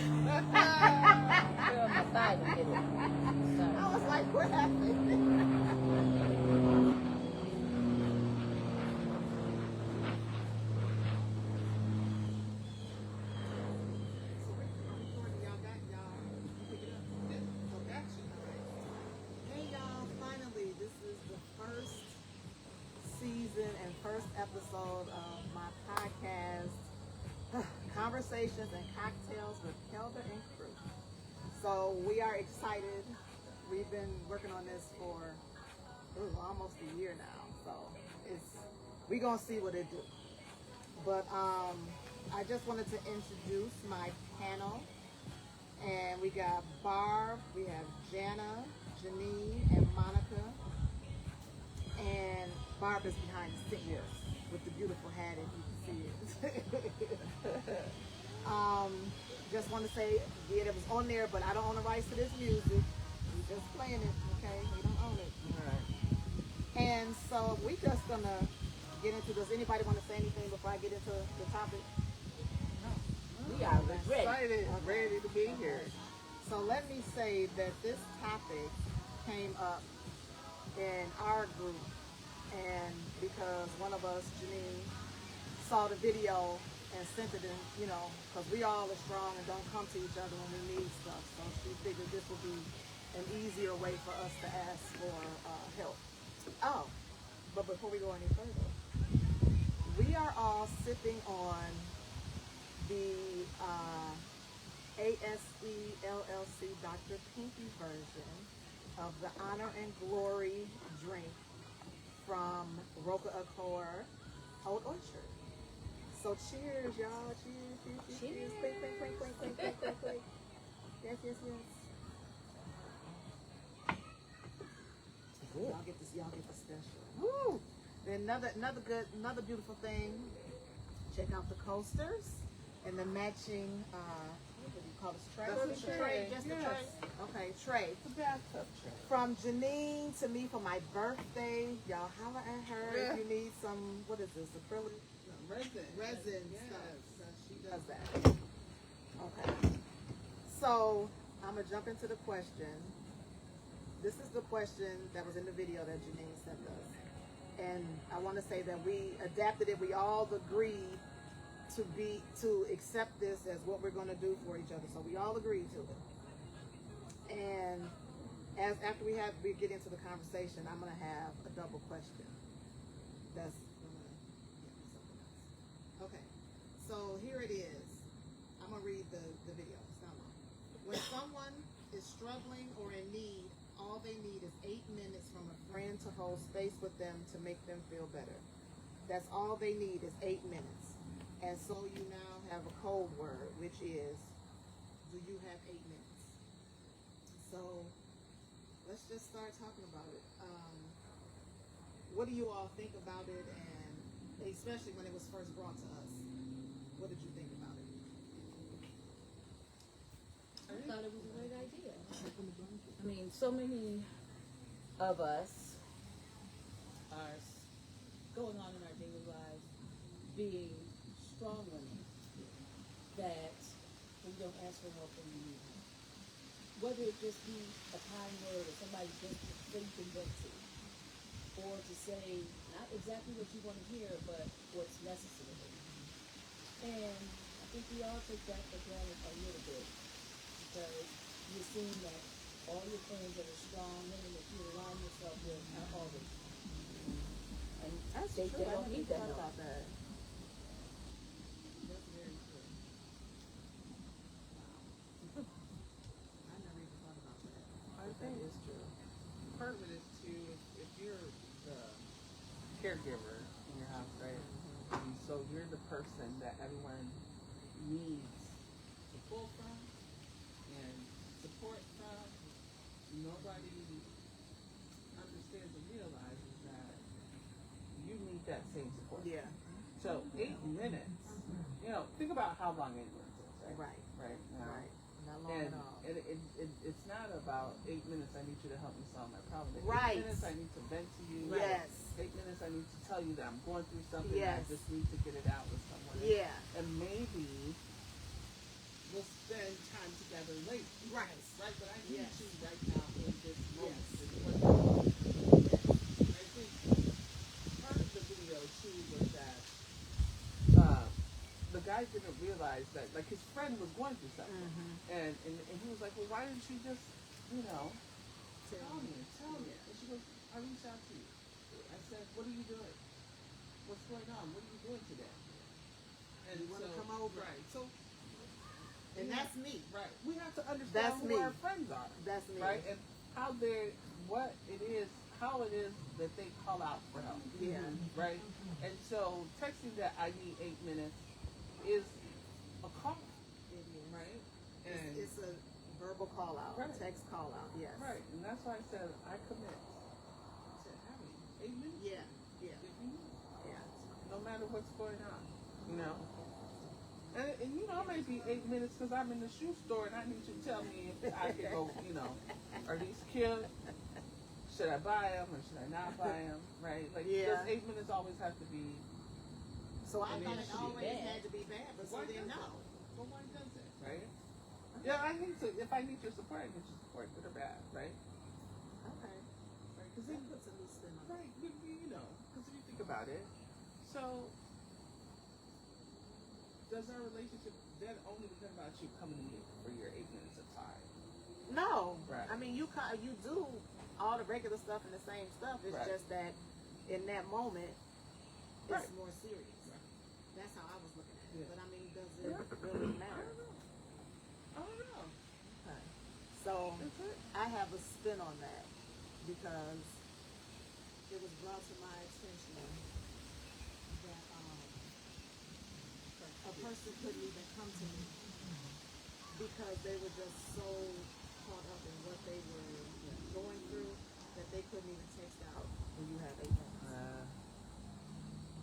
my thigh to get it. I was like, what happened? Season and first episode of my podcast, Conversations and Cocktails with Kelda and Krew. So we are excited. We've been working on this for almost a year now. So we're gonna see what it do. But I just wanted to introduce my panel, and we got Barb, we have Jana, Janine, and Monica. And Barb is behind the scenes with the beautiful hat, if you can see it. Just want to say, yeah, it was on there, but I don't own the rights to this music. We're just playing it, okay? We don't own it. All right. And so we just gonna get into this. Anybody want to say anything before I get into the topic? We are ready. Excited, ready to be here. So let me say that this topic came up in our group, and because one of us, Janine, saw the video and sent it in, because we all are strong and don't come to each other when we need stuff. So she figured this would be an easier way for us to ask for help. Oh, but before we go any further, we are all sipping on the ASE LLC Dr. Pinky version of the Honor and Glory drink from Roca Accor Old Orchard. So cheers, y'all. Cheers, cheers, cheers. Clink, clink, clink, clink, clink, clink, clink, clink. Yes, yes, yes. Y'all get this special. Woo! Then another beautiful thing. Check out the coasters and the matching what do you call this, tray? That's a tray. Just Yes. a tray. Okay, tray. The bathtub tray. From Janine to me for my birthday. Y'all holler at her if you need some, what is this, acrylic? Resin Yes. stuff. So she does that. Okay. So I'm going to jump into the question. This is the question that was in the video that Janine sent us. And I want to say that we adapted it. We all agreed to accept this as what we're going to do for each other. So we all agreed to it. And after we get into the conversation, I'm going to have a double question. That's okay. So here it is. I'm going to read the video. It's not long. When someone is struggling or in need, all they need is 8 minutes from a friend to hold space with them to make them feel better. That's all they need is 8 minutes. And so you now have a code word, which is, do you have 8 minutes? So let's just start talking about it. What do you all think about it, and especially when it was first brought to us? What did you think about it? I thought it was a great idea. I mean, so many of us are going on in our daily lives being strong women that we don't ask for help when we need it. Whether it just be a kind word or somebody just to say you can vent to, or to say not exactly what you want to hear, but what's necessary. And I think we all take that for granted a little bit, because you assume that all your friends that are strong women that you align yourself with are always strong. And That's they true. don't need that thought help. about that. That's very true. I never even thought about that. I think That is true. part of it is too, if you're the caregiver in your house, right? And so you're the person that everyone needs to pull from and support from. Nobody understands or realizes that you need that same support. Yeah. So 8 minutes, think about how long 8 minutes is, right? Right. Right. Now, Right. Not long And at all. it's not about 8 minutes, I need you to help me solve my problem. Right. 8 minutes, I need to vent to you. Yes. 8 minutes, I need to tell you that I'm going through something. Yes. I just need to get it out with someone. Yeah. And maybe we'll spend guy didn't realize that, like, his friend was going through something. And he was like, well, why didn't you just, you know, tell me. And she goes, I reached out to you. I said, what are you doing? What's going on? What are you doing today? And You want to come over. Right. So, and that's me. Right. We have to understand That's who me. our friends are. That's me. Right. And how they're, what it is, how it is that they call out for help. Yeah. Right. And so texting that I need 8 minutes is a call. It is. Right. And It's a verbal call out, Right. text call out. Yes. right. And that's why I said I commit to having 8 minutes. Yeah. Yeah. If you need. Yeah. No matter what's going on, you know. And you know, maybe 8 minutes because I'm in the shoe store and I need you to tell me if I can go, you know, are these cute? Should I buy them or should I not buy them? Right? Like, Yeah. does 8 minutes always have to be? So I I mean, thought it it should be always bad. had to be bad, but so Why then does no. it? Well, why does it? Right? Yeah, I need to. If I need your support, I need your support, good or bad, right? Okay. Right? Because That puts a new spin on it. right, you know, because if you think about it, so does our relationship then only become about you coming to me for your 8 minutes of time? No. Right. I mean, you do all the regular stuff and the same stuff. It's Right. just that in that moment, it's Right. more serious. Right. That's how I was looking at it. Yeah. But I mean, does it really I matter? don't know. Okay. So That's it. I have a spin on that because it was brought to my attention that a person couldn't even come to me because they were just so caught up in what they were going through that they couldn't even text out when you have 8 minutes.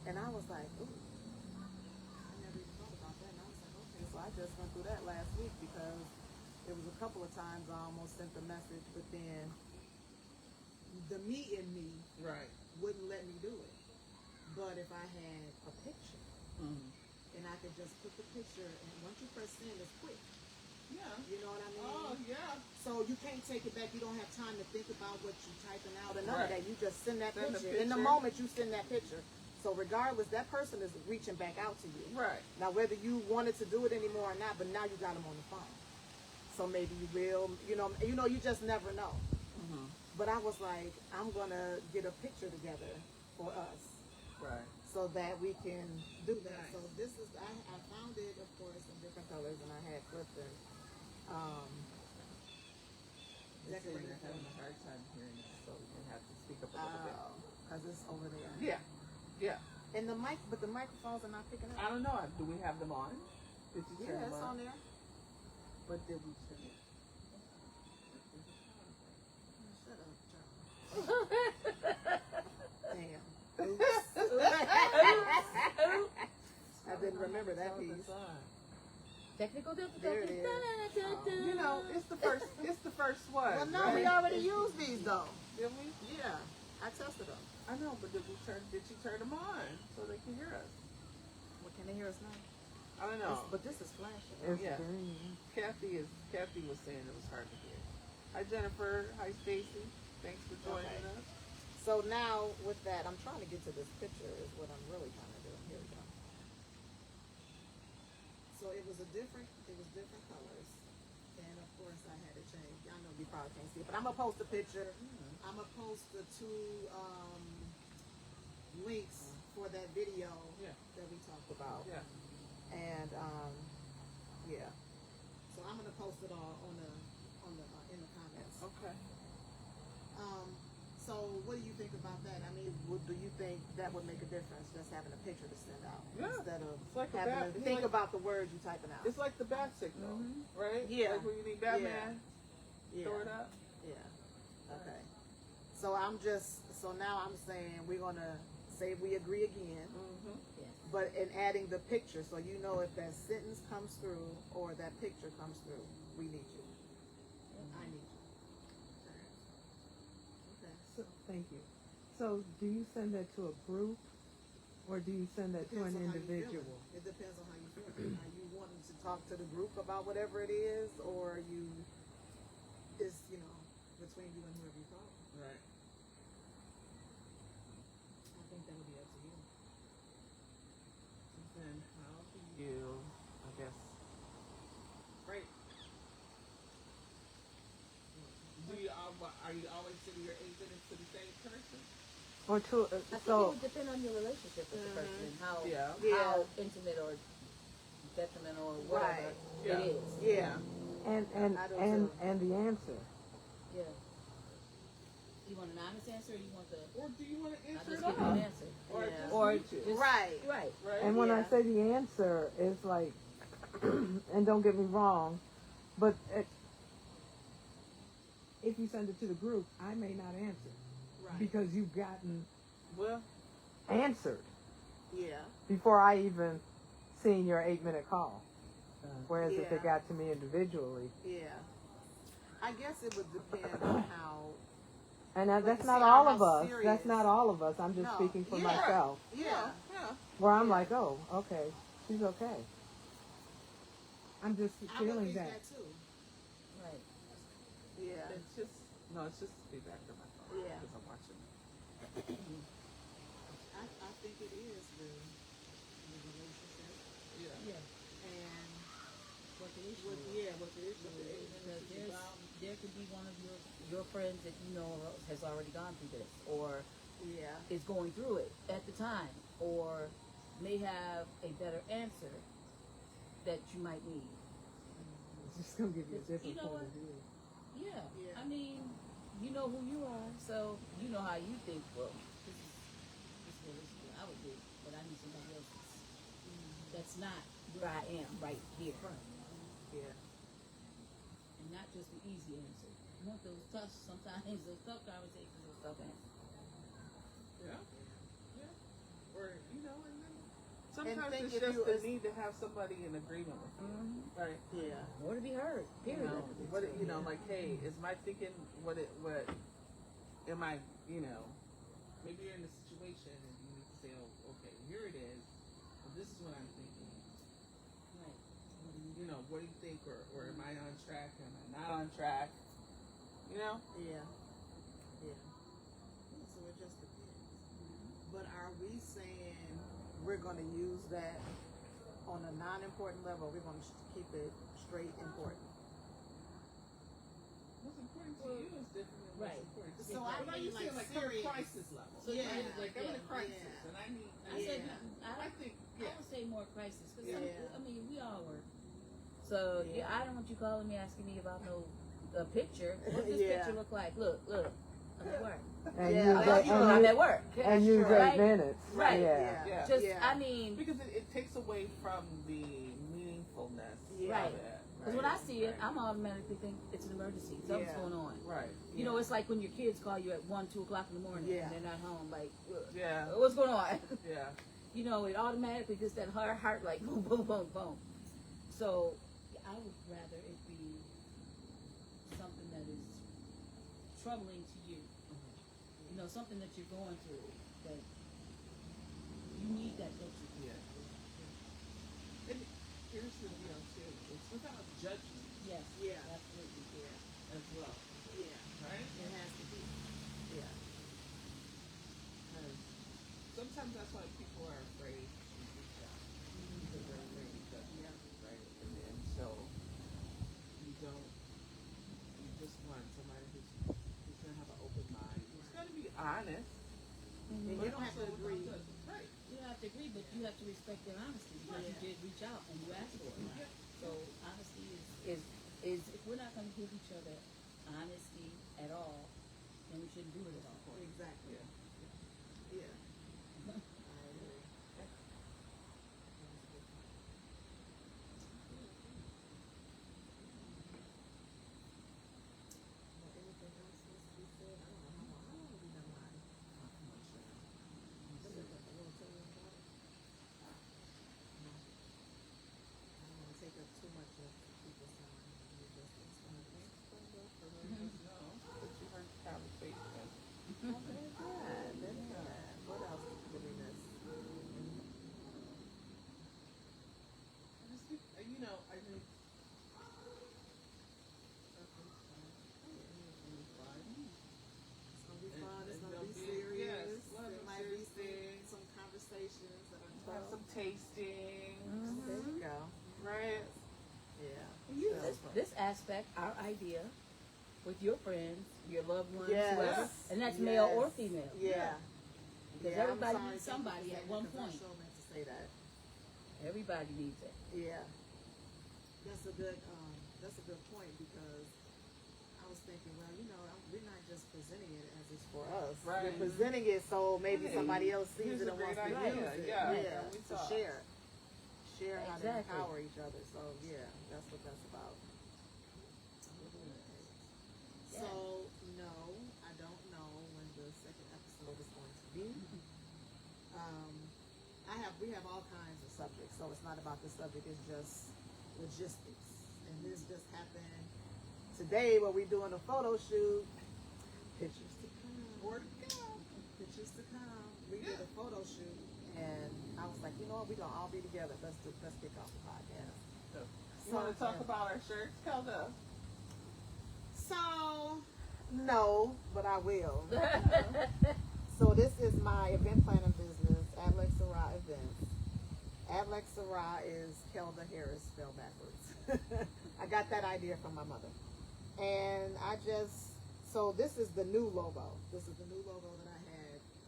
And I was like, ooh, I never even thought about that. And I was like, okay, so I just went through that last week because there was a couple of times I almost sent the message, but then the me in me Right. wouldn't let me do it. But if I had a picture Mm-hmm. and I could just put the picture, and once you press send, it's quick. Yeah. You know what I mean? Oh, yeah. So you can't take it back. You don't have time to think about what you're typing out or none of Right. that. You just send that Send the picture. In the picture. moment you send that picture. So regardless, that person is reaching back out to you. Right. Now, whether you wanted to do it anymore or not, but now you got them on the phone. So maybe you will, you just never know. Mm-hmm. But I was like, I'm going to get a picture together for us Right. so that we can do that. Nice. So this is, I found it, of course, in different colors, and I had Clifton They're saying decorate they're for having me. a hard time hearing us, so we're going to have to speak up a little bit. Because it's over there. Yeah. Yeah. And the microphones are not picking I up. don't know. Do we have them on? Did you turn Yeah, them it's on? on there. But did we turn it? Shut up, Charles. Damn. Oops. I didn't remember that piece. Technical There difficulties. it is. You know, it's the first one. Well, no, right? we already used these though. Did we? Yeah, I tested them. I know, but did you turn them on so they can hear us? Well, can they hear us now? I don't know. But this is flashing. Yeah. Kathy was saying it was hard to hear. Hi Jennifer. Hi Stacy. Thanks for joining Okay. us. So now with that, I'm trying to get to this picture is what I'm really trying to do. Here we go. So it was different colors. And of course I had to change. I know you probably can't see it, but I'm gonna post a picture. I'm gonna post the two links for that video Yeah. that we talked about. Yeah. And yeah. So I'm gonna post it all on the in the comments. Okay. So what do you think about that? I mean, do you think that would make a difference, just having a picture to send out Yeah. instead of It's like a having bat- to you think like- about the words you're typing out? It's like the bat signal, right? Yeah. Like when you need Batman, Yeah. throw it up. Yeah. Okay. So now I'm saying we're gonna say we agree again, Mm-hmm. but in adding the picture, so you know if that sentence comes through or that picture comes through, we need you. I need you. Okay. So, thank you. So do you send that to a group or do you send that to Depends an on how you feel. individual? It depends on how you feel. Are you wanting to talk to the group about whatever it is, or it's between you and whoever you call? Right. I think that would be up to you. Then how do you are you always sending your 8 minutes to the same person? Or two, I think it so, would depend on your relationship with the person and how Yeah. how intimate or detrimental or whatever Yeah. it is. Yeah. and the answer. Yeah. You want an honest answer, or you want the? Or do you want to I answer just it give you all? an answer. Or Yeah. just Or meet you? just Right. right. Right? And when I Yeah. say the answer, it's like, and don't get me wrong, but if you send it to the group, I may not answer Right. because you've gotten Well, answered Yeah. before I even seen your 8-minute call. Whereas if Yeah. it got to me individually, Yeah. I guess it would depend on how. and But that's you not see all how of us. serious- That's not all of us. I'm just No. speaking for Yeah. myself. Yeah. yeah. Where I'm like, oh, okay, she's okay. I'm just I would feeling think that. that too. Right. Yeah. It's just, no, it's just feedback on my phone. Yeah. Because I'm watching. I think it is the relationship Yeah. Yeah. and What the issue what is. what the issue is. Because there could be one of your friends that you know has already gone through this, or Yeah. is going through it at the time, or may have a better answer that you might need. It's just gonna give you a different You know point what? of view. Yeah. Yeah. I mean, you know who you are, so you know how you think. Well, this is what I would do, but I need somebody else's. That's not where I am right here, Yeah. and not just the easy answer. You want those tough, sometimes those tough conversations, those tough answers. Yeah. Yeah. Or, you know, and then sometimes think it's if just you the was- need to have somebody in agreement with you. Right. Yeah. Or to be heard. You Period. know, like, hey, is my thinking what am I, maybe you're in a situation and you need to say, oh, okay, here it is, but this is what I'm thinking. Right. What do you think, or am I on track, am I not on track? Yeah. Yeah. So it just depends. But are we saying we're going to use that on a non-important level? Or we're going to keep it straight important? What's important to you is different than Right. what's important to me. So I Like, you mean, saying, like, like, I'm serious. a crisis level. So Yeah. I'm in a crisis, Yeah. and I need. I said, Yeah. I think, I would say more crisis, because Yeah. I mean, we all work. So Yeah. I don't want you calling me asking me about a picture. What does this Yeah. picture look like? Look, I'm at work. And Yeah. use Well, that, You know, I'm and, at work. and use Right. 8 minutes. Right. Yeah. Yeah. Just, Yeah. I mean, because it takes away from the meaningfulness Yeah. Right. of it. because when I see it, I'm automatically think it's an emergency. Something's Yeah. going on. Right. You know, it's like when your kids call you at 1, 2 o'clock in the morning Yeah. and they're not home. Like, Yeah. what's going on? Yeah. You know, it automatically gets that heart like boom, boom, boom, boom. So I would rather it be something that is troubling to you. You know, something that you're going through that you need that picture. Yeah. And here's the deal too. It's without judgment Yes. Yeah. Absolutely. Yeah. as well. Yeah. Right? It has to be. Yeah. Because sometimes that's why people are afraid to reach out. Because they're afraid of judgment. Right? And so you just want somebody who's gonna have an open mind, who's gonna be honest. And But you don't have to also agree. without judgment. Right. You don't have to agree, but you have to respect their honesty because you did reach out and you asked for it. Yeah. So honesty is if we're not going to give each other honesty at all, then we shouldn't do it at all. Exactly. Yeah. Yeah. I agree. Anything else needs to be said? I don't know how long have we done mine? I want to tell you about it. No. I don't want to take up too much of people's time. We just explain it. For letting us know that you heard the conversation. Oh, very good. Very good. What else did we miss? I just think, I think. It's gonna be fun. It's And gonna there'll be be- yes, serious. we'll have There some might be serious things. some conversations that are Have tough. some tasting, There you go. right? Yeah. This aspect, our idea, with your friends, your loved ones, Yes. whoever, and that's male or female. Yeah. Because Yeah, I'm everybody sorry, needs somebody at one because I point. so meant to say that. Everybody needs it. Yeah. That's a good point, because I was thinking, well, we're not just presenting it as it's for us. Right. We're presenting it so maybe Hey, somebody else sees here's it a and wants to great use idea. it. Yeah. Yeah. We To saw. share. Share how to Exactly. empower each other. So yeah, that's what that's about. Yeah. So no, I don't know when the second episode is going to be. We have all kinds of subjects, so it's not about the subject, it's just logistics. And this just happened today where we're doing a photo shoot. Pictures to come. More to come. Pictures to come. We did a photo shoot, and I was like, you know what, we're gonna all be together. Let's kick off the podcast. You want to talk about our shirts, Kelda? So no, but I will. So this is my event planning business, Adlex Sarah Events. Adlex Sarah is Kelda Harris spelled backwards. I got that idea from my mother. And so this is the new logo. This is the new logo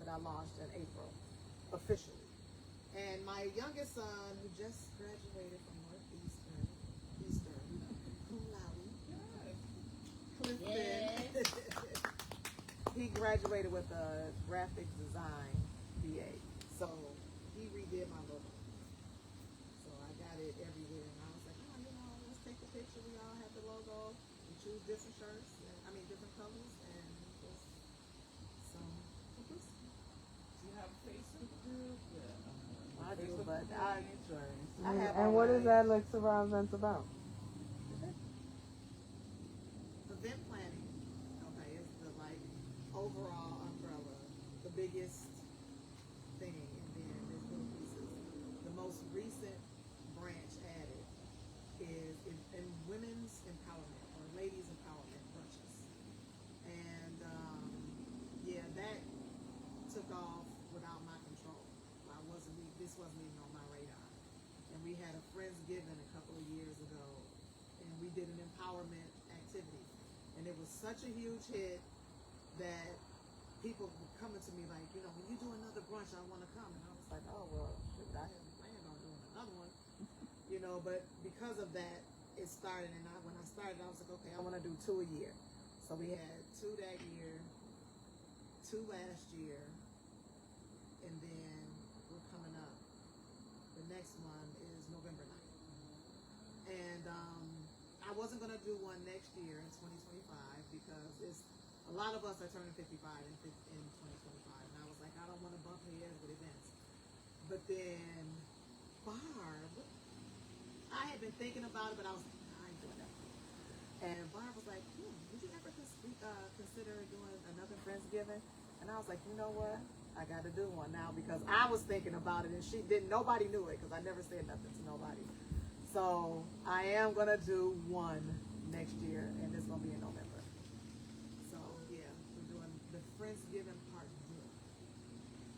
that I launched in April, officially. And my youngest son, who just graduated from Eastern, cum laude, Clifton. He graduated with a graphic design BA. So he redid my logo. So I got it everywhere. And I was like, let's take the picture. We all have the logo. We choose different shirts. Different colors. And just some publicity. Do you have a Facebook group? Yeah. I do, Facebook but page, or... I have And all what is my Adlex Sarah Events about? event planning. Okay, it's the overall umbrella, the biggest thing, and then there's little pieces. The most recent branch added is in women's empowerment or ladies empowerment brunches, and that took off without my control. This wasn't even on my radar, and we had a Friendsgiving a couple of years ago, and we did an empowerment activity, and it was such a huge hit that people were coming to me like, when you do another brunch, I want to come. And I was like, oh, well, shoot, I hadn't planned on doing another one. But because of that, it started. And when I started, I was like, okay, I want to do 2 a year. So we had 2 that year, 2 last year, and then we're coming up. The next one is November 9th. And I wasn't going to do one next year in 2025 because a lot of us are turning 55 in 2025, and I was like, I don't want to bump heads with events. But then Barb, I had been thinking about it, but I was like, I ain't doing that. And Barb was like, would you ever consider doing another Friendsgiving? And I was like, you know what? I got to do one now because I was thinking about it, and nobody knew it because I never said nothing to nobody. So I am going to do one next year, and it's going to be in November. Friendsgiving part 2.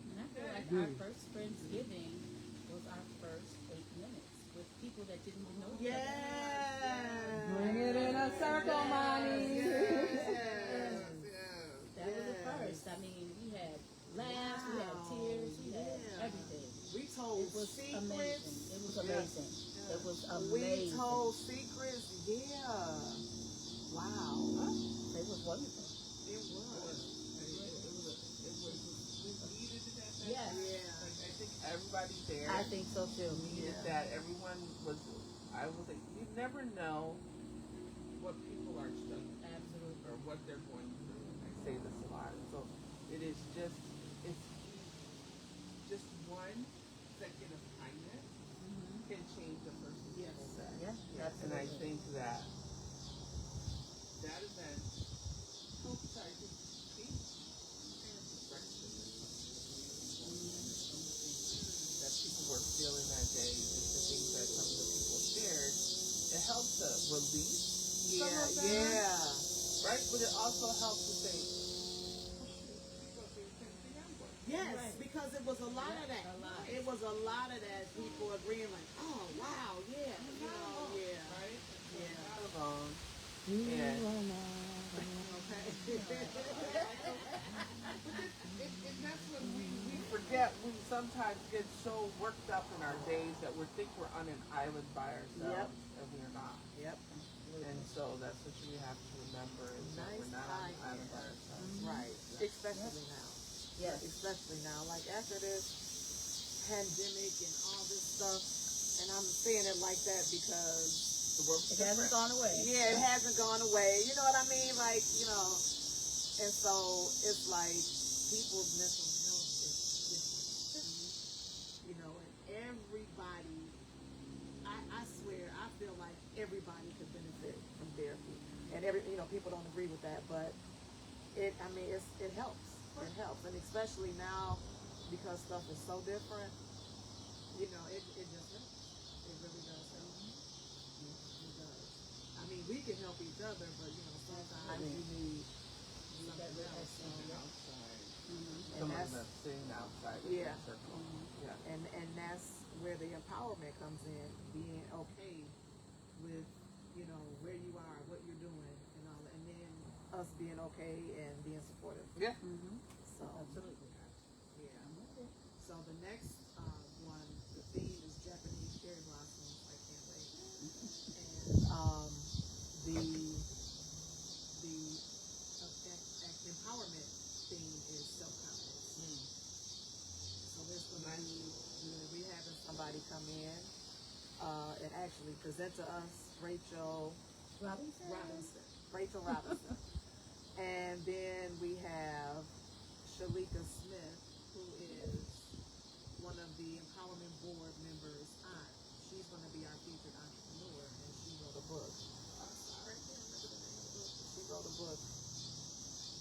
And I feel like our first Friendsgiving was our first 8 minutes with people that didn't even know each other. Yes. Bring it in a circle, mommy. Yes. That was the first. We had laughs, we had tears, we had everything. We told It was secrets. amazing. It was amazing. Yeah. It was amazing. We told secrets. Yeah. Wow. It was wonderful. It was. Yes. Yeah. I think everybody there. I think so too. Needed that. Everyone was. I was like, you never know what people are struggling, Absolutely. or what they're going through. I say this a lot. So it is just. It's just one second of kindness can change a person's Yes. whole day. Yeah. And I think that event helps, I think, change perspective that people were feeling that day, just the things that some of the people shared. It helps to release some of them, right? But it also helps to say, Yes, because it was a lot of that. It was a lot of that. People agreeing like, oh wow, yeah, right? yeah. Not alone. You Yeah. are not And that's when we forget. We sometimes get so worked up in our days that we think we're on an island by ourselves, and we're not. Yep. And so that's what we have to remember is that we're not on an island by ourselves. Right. Especially now. Yes. Especially now. Like after this pandemic and all this stuff, and I'm saying it like that because The world's It hasn't different. gone away. yeah, it hasn't gone away. You know what I mean? Like, you know, and so it's like people's mental health is different. You know, and everybody, I swear, I feel like everybody could benefit from therapy. And people don't agree with that, but it helps. It helps. And especially now, because stuff is so different, it just helps. It really does help. It does. I mean, we can help each other, but sometimes you need something else. Something outside. And Someone that's that's sitting outside of Yeah. the circle. Yeah. and that's where the empowerment comes in, being okay with where you are, what you're doing, and all, and then us being okay and being supportive. Yeah. So Absolutely. yeah. So the next one, the theme is Japanese cherry blossoms. I can't wait. And the empowerment theme is self-confidence. So there's going to be we having somebody come in and actually present to us Rachel Robinson. And then we have Shalika Smith, who is one of the Empowerment Board members' aunt. She's going to be our featured entrepreneur, and she wrote a book. Sorry, I can't remember the name of the book. She wrote a book.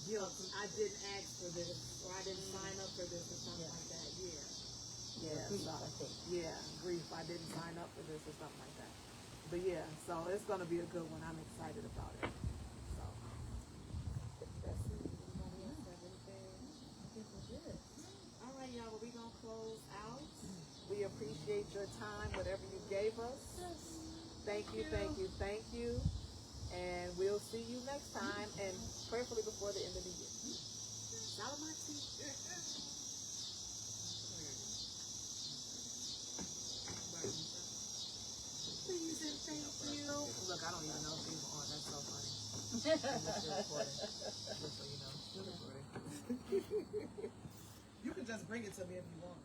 Guilt. I didn't ask for this, or I didn't sign up for this, or something like that. Grief. I didn't sign up for this, or something like that. But yeah, so it's going to be a good one. I'm excited about it. So that's it. Anybody else have anything? I think we're good. All right, y'all. Well, we're going to close out. We appreciate your time, whatever you gave us. Thank you. And we'll see you next time, and prayerfully before the end of the year. Salamati. Please and thank you. Look, I don't even know if these are on. That's so funny. Unless you're recording. Just so you know. You're recording. You can just bring it to me if you want.